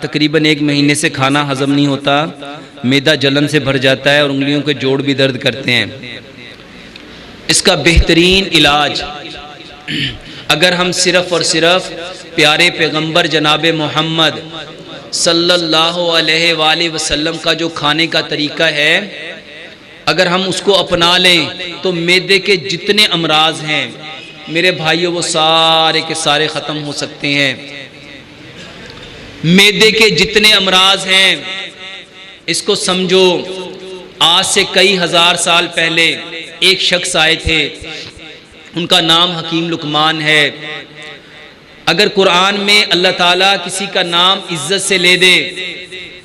तकरीबन 1 महीने से खाना हजम नहीं होता, मैदा जलन से भर जाता है और उंगलियों के जोड़ भी दर्द करते हैं। इसका बेहतरीन इलाज, अगर हम सिर्फ़ और सिर्फ प्यारे पैगंबर जनाब मोहम्मद सल्लल्लाहु अलैहि वसल्लम का जो खाने का तरीका है, अगर हम उसको अपना लें तो मैदे के जितने अमराज हैं मेरे भाइयों वो सारे के सारे ख़त्म हो सकते हैं। मैदे के जितने अमराज हैं इसको समझो। आज से कई हजार साल पहले एक शख्स आए थे, उनका नाम हकीम लुकमान है। अगर कुरान में अल्लाह ताला किसी का नाम इज्जत से ले दे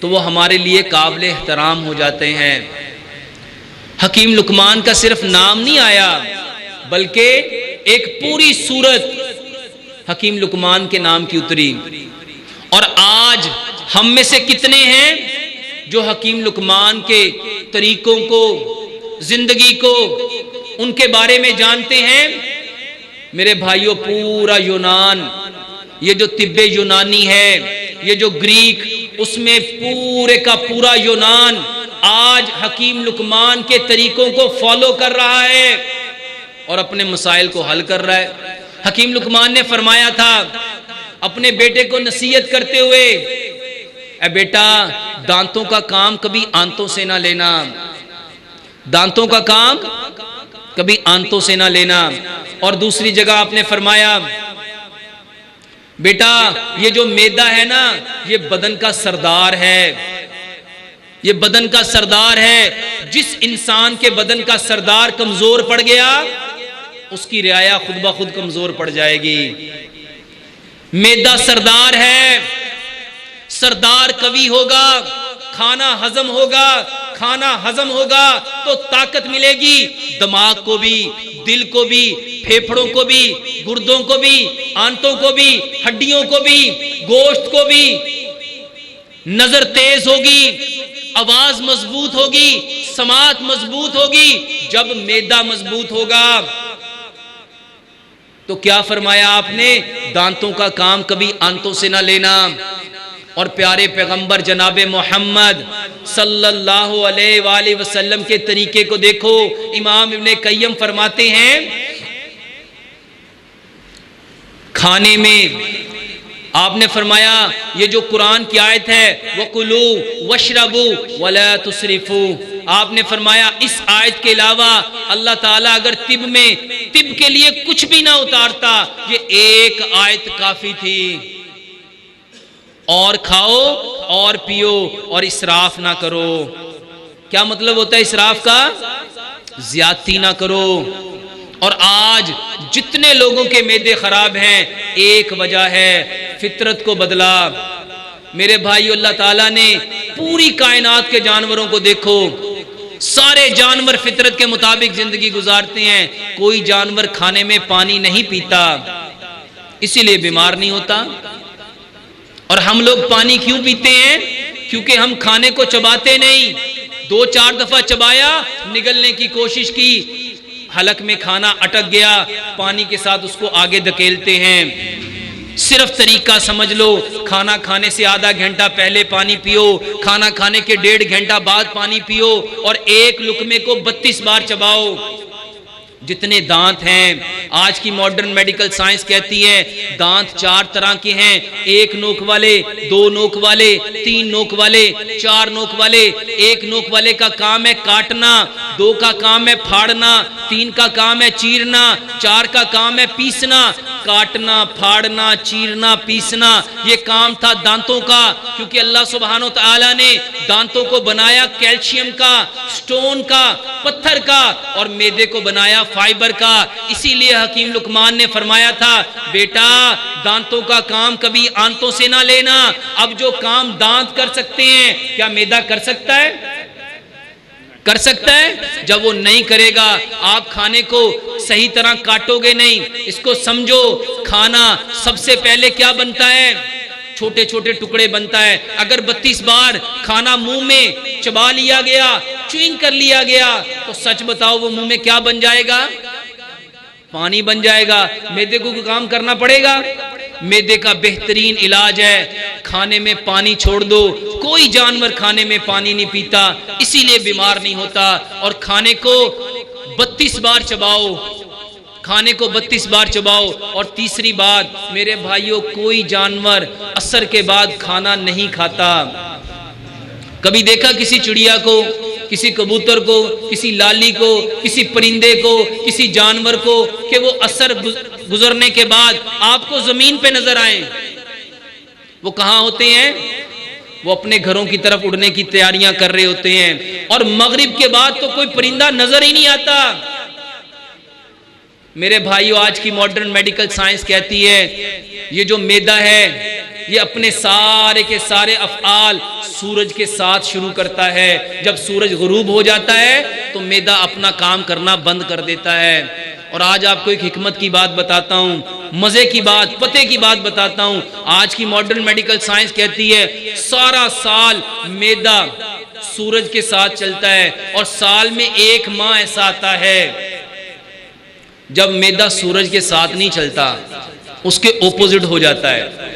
तो वो हमारे लिए काबिल एहतराम हो जाते हैं। हकीम लुकमान का सिर्फ नाम नहीं आया बल्कि एक पूरी सूरत हकीम लुकमान के नाम की उतरी। और आज हम में से कितने हैं जो हकीम लुकमान के तरीकों को, जिंदगी को, उनके बारे में जानते हैं? मेरे भाइयों, पूरा यूनान, ये जो तिब्बे यूनानी है, ये जो ग्रीक, उसमें पूरे का पूरा यूनान आज हकीम लुकमान के तरीकों को फॉलो कर रहा है और अपने मसाइल को हल कर रहा है। हकीम लुकमान ने फरमाया था अपने बेटे को नसीहत करते हुए, ए बेटा, दांतों का काम कभी आंतों से ना लेना, दांतों का काम कभी आंतों से ना लेना। और दूसरी जगह आपने फरमाया, बेटा ये जो मैदा है ना, ये बदन का सरदार है, ये बदन का सरदार है। जिस इंसान के बदन का सरदार कमजोर पड़ गया उसकी रियाया खुद ब खुद कमजोर पड़ जाएगी। मैदा सरदार है, सरदार कवि होगा, खाना हजम होगा, खाना हजम होगा तो ताकत मिलेगी, दिमाग को भी, दिल को भी, फेफड़ों को भी, गुर्दों को भी, आंतों को भी, हड्डियों को भी, गोश्त को भी। नजर तेज होगी, आवाज मजबूत होगी, समात मजबूत होगी। जब मैदा मजबूत होगा तो क्या फरमाया आपने? दांतों का काम कभी आंतों से ना लेना। और प्यारे पैगंबर जनाबे मोहम्मद सल्लल्लाहु अलैहि वसल्लम के तरीके को देखो। इमाम इब्ने कय्यम फरमाते हैं, खाने में आपने फरमाया, ये जो कुरान की आयत है, वकुलू वशरबू वला तुसरिफू, आपने फरमाया इस आयत के अलावा अल्लाह ताला अगर तिब के लिए कुछ भी ना उतारता, ये एक आयत काफी थी। और खाओ और पियो और इसराफ ना करो। क्या मतलब होता है इसराफ का? ज्यादती ना करो। और आज जितने लोगों के मैदे खराब हैं, एक वजह है, फितरत को बदला। मेरे भाई, अल्लाह ताला ने पूरी कायनात के जानवरों को देखो, सारे जानवर फितरत के मुताबिक जिंदगी गुजारते हैं। कोई जानवर खाने में पानी नहीं पीता, इसीलिए बीमार नहीं होता। और हम लोग पानी क्यों पीते हैं? क्योंकि हम खाने को चबाते नहीं। 2-4 दफा चबाया, निगलने की कोशिश की, हलक में खाना अटक गया, पानी के साथ उसको आगे धकेलते हैं। सिर्फ तरीका समझ लो, खाना खाने से आधा घंटा पहले पानी पियो, खाना खाने के 1.5 घंटा बाद पानी पियो और एक लुकमे को 32 बार चबाओ। जितने दांत हैं, आज की मॉडर्न मेडिकल साइंस कहती है दांत 4 तरह के हैं, 1 नोक वाले, 2 नोक वाले, 3 नोक वाले, 4 नोक वाले। 1 नोक वाले का काम है काटना, 2 का काम है फाड़ना, 3 का काम है चीरना, 4 का काम है पीसना। काटना, फाड़ना, चीरना, पीसना, ये काम था दांतों का। क्योंकि अल्लाह सुब्हानो तआला ने दांतों को बनाया कैल्शियम का, स्टोन का, पत्थर का, और मैदे को बनाया फाइबर का। इसीलिए हकीम लुकमान ने फरमाया था, बेटा दांतों का काम कभी आंतों से ना लेना। अब जो काम दांत कर सकते हैं, क्या मैदा कर सकता है? कर सकता है? जब वो नहीं करेगा, आप खाने को सही तरह काटोगे नहीं। इसको समझो, खाना सबसे पहले क्या बनता है? छोटे छोटे टुकड़े बनता है। अगर 32 बार खाना मुंह में चबा लिया गया, च्युइंग कर लिया गया, तो सच बताओ वो मुंह में क्या बन जाएगा? पानी बन जाएगा। मैदे को काम करना पड़ेगा? मैदे का बेहतरीन इलाज है, खाने में पानी छोड़ दो। कोई जानवर खाने में पानी नहीं पीता, इसीलिए बीमार नहीं होता। और खाने को 32 बार चबाओ, खाने को 32 बार चबाओ। और तीसरी बात मेरे भाइयों, कोई जानवर असर के बाद खाना नहीं खाता। कभी देखा किसी चिड़िया को, किसी कबूतर को, किसी लाली को, किसी परिंदे को, किसी जानवर को कि वो असर गुजरने के बाद आपको जमीन पे नजर आए? वो कहां होते हैं? वो अपने घरों की तरफ उड़ने की तैयारियां कर रहे होते हैं। और मगरिब के बाद तो कोई परिंदा नजर ही नहीं आता। मेरे भाइयों, आज की मॉडर्न मेडिकल साइंस कहती है ये जो मैदा है ये अपने सारे के सारे अफ़आल सूरज के साथ शुरू करता है। जब सूरज गुरूब हो जाता है तो मैदा अपना काम करना बंद कर देता है। और आज आपको एक हिकमत की बात बताता हूँ, मजे की बात, पते की बात बताता हूँ। आज की मॉडर्न मेडिकल साइंस कहती है सारा साल मैदा सूरज के साथ चलता है और साल में 1 माह ऐसा आता है जब मैदा सूरज के साथ नहीं चलता, उसके ओपोजिट हो जाता है।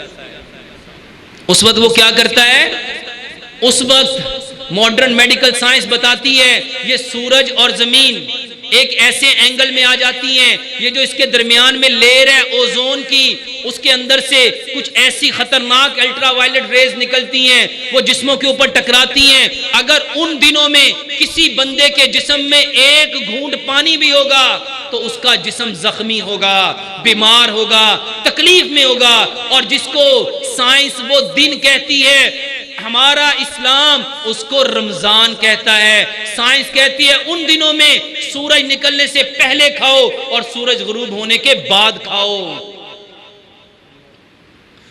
उस वक्त वो क्या करता है? उस वक्त मॉडर्न मेडिकल साइंस बताती है ये सूरज और जमीन एक ऐसे एंगल में आ जाती हैं, ये जो इसके दरमियान में लेयर है ओजोन की, उसके अंदर से कुछ ऐसी खतरनाक अल्ट्रावायलेट रेज निकलती हैं, वो जिस्मों के ऊपर टकराती हैं। अगर उन दिनों में किसी बंदे के जिस्म में 1 घूंट पानी भी होगा तो उसका जिस्म जख्मी होगा, बीमार होगा, तकलीफ में होगा। और जिसको साइंस वो दिन कहती है, हमारा इस्लाम उसको रमजान कहता है। साइंस कहती है उन दिनों में सूरज निकलने से पहले खाओ और सूरज गुरूब होने के बाद खाओ।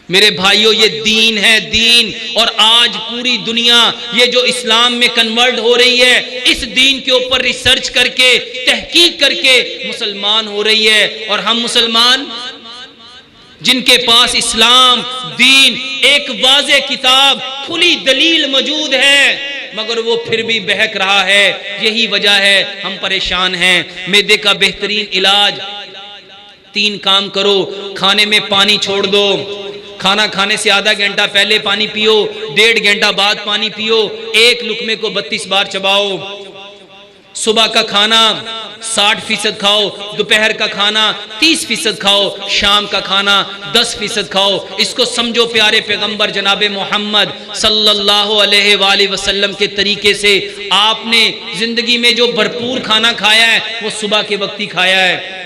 मेरे भाइयों, ये दीन है, दीन। और आज पूरी दुनिया ये जो इस्लाम में कन्वर्ट हो रही है, इस दीन के ऊपर रिसर्च करके, तहकीक करके मुसलमान हो रही है। और हम मुसलमान जिनके पास इस्लाम, दीन, एक वाज़े किताब, खुली दलील मौजूद है, मगर वो फिर भी बहक रहा है। यही वजह है हम परेशान हैं। मैदे का बेहतरीन इलाज, 3 काम करो। खाने में पानी छोड़ दो, खाना खाने से आधा घंटा पहले पानी पियो, 1.5 घंटा बाद पानी पियो। 1 लुकमे को 32 बार चबाओ। सुबह का खाना 60% खाओ, दोपहर का खाना 30% खाओ, शाम का खाना 10% खाओ। इसको समझो प्यारे पैगंबर जनाबे मोहम्मद सल्लल्लाहु अलैहि वसल्लम के तरीके से। आपने जिंदगी में जो भरपूर खाना खाया है वो सुबह के वक्त ही खाया है।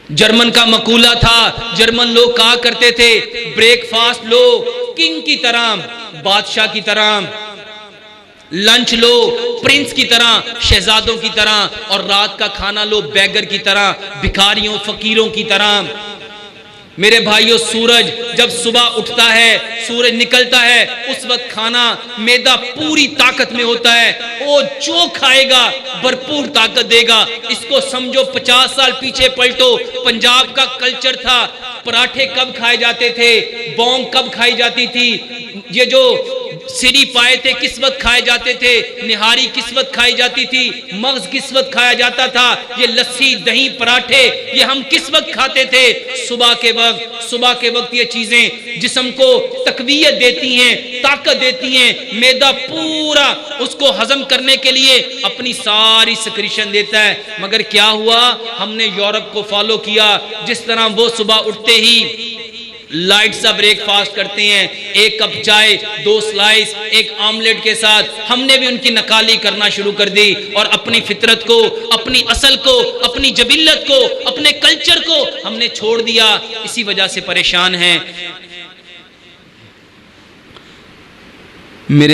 जर्मन का मकूला था, जर्मन लोग कहा करते थे ब्रेकफास्ट लो किंग की तरह, बादशाह की तरह, लंच लो प्रिंस की तरह, शहजादों की तरह, और रात का खाना लो बैगर की तरह, भिखारियों फकीरों की तरह। मेरे भाइयों, सूरज जब सुबह उठता है, सूरज निकलता है, उस वक्त खाना मैदा पूरी ताकत में होता है। वो जो खाएगा भरपूर ताकत देगा। इसको समझो 50 साल पीछे पलटो, पंजाब का कल्चर था, पराठे कब खाए जाते थे, बोंग कब खाई जाती थी, ये जो सिरी पाए थे किस वक्त खाए जाते थे, निहारी किस वक्त खाई जाती थी, मगज किस वक्त खाया जाता था, ये लस्सी दही पराठे ये हम किस वक्त खाते थे? सुबह के वक्त। सुबह के वक्त ये चीजें जिस्म को तकवीयत देती हैं, ताकत देती हैं। मैदा पूरा उसको हजम करने के लिए अपनी सारी सिक्रीशन देता है। मगर क्या हुआ, हमने यूरोप को फॉलो किया, जिस तरह वो सुबह उठते ही लाइट सा ब्रेकफास्ट करते हैं, 1 कप चाय, 2 स्लाइस, 1 ऑमलेट के साथ, हमने भी उनकी नकाली करना शुरू कर दी और अपनी फितरत को, अपनी असल को, अपनी जबिल्लत को, अपने कल्चर को हमने छोड़ दिया। इसी वजह से परेशान हैं। मेरे